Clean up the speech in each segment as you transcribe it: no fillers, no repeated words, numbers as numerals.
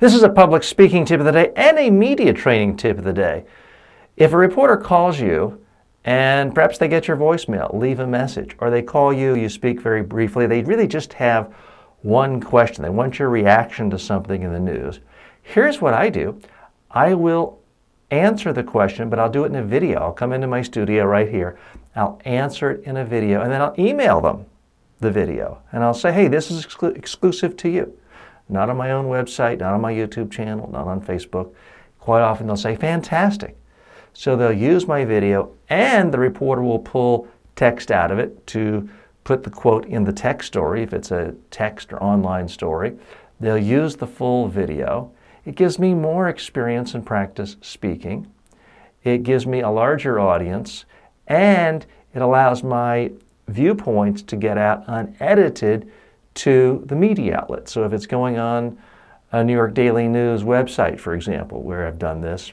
This is a public speaking tip of the day and a media training tip of the day. If a reporter calls you and perhaps they get your voicemail, leave a message, or they call you, you speak very briefly, they really just have one question. They want your reaction to something in the news. Here's what I do. I will answer the question, but I'll do it in a video. I'll come into my studio right here. I'll answer it in a video, and then I'll email them the video. And I'll say, hey, this is exclusive to you. Not on my own website, not on my YouTube channel, not on Facebook. Quite often they'll say, fantastic. So they'll use my video, and the reporter will pull text out of it to put the quote in the text story, if it's a text or online story. They'll use the full video. It gives me more experience and practice speaking. It gives me a larger audience, and it allows my viewpoints to get out unedited to the media outlet. So if it's going on a New York Daily News website, for example, where I've done this,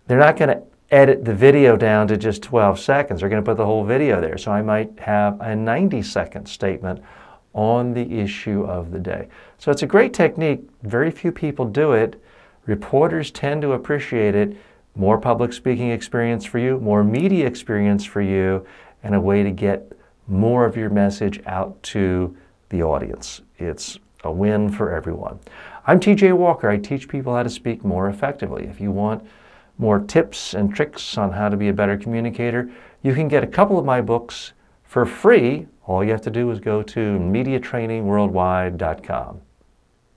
they're not going to edit the video down to just 12 seconds. They're going to put the whole video there. So I might have a 90-second statement on the issue of the day. So it's a great technique. Very few people do it. Reporters tend to appreciate it. More public speaking experience for you, more media experience for you, and a way to get more of your message out to the audience. It's a win for everyone. I'm TJ Walker. I teach people how to speak more effectively. If you want more tips and tricks on how to be a better communicator, you can get a couple of my books for free. All you have to do is go to mediatrainingworldwide.com.